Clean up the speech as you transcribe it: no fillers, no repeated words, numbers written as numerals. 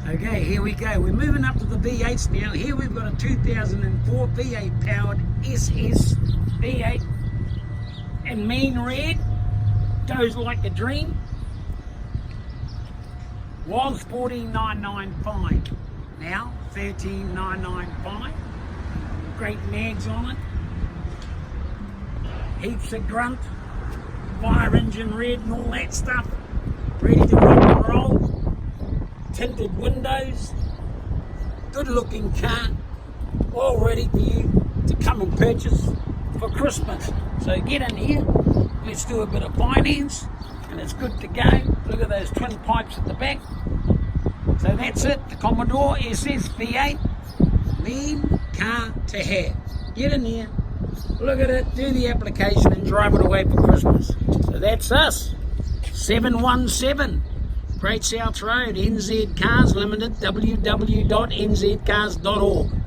Okay, here we go. We're moving up to the V8s now. Here we've got a 2004 V8 powered SS V8 in mean red. Goes like a dream. Was $14,995. Now $13,995. Great mags on it. Heaps of grunt. Fire engine red and all that stuff. Ready to rock and roll. Tinted windows, good looking car, all ready for you to come and purchase for Christmas. So get in here, let's do a bit of finance, and it's good to go. Look at those twin pipes at the back. So that's it, the Commodore SS V8, mean car to have. Get in here, look at it, do the application and drive it away for Christmas. So that's us, 717. Great South Road, NZ Cars Limited, www.nzcars.org.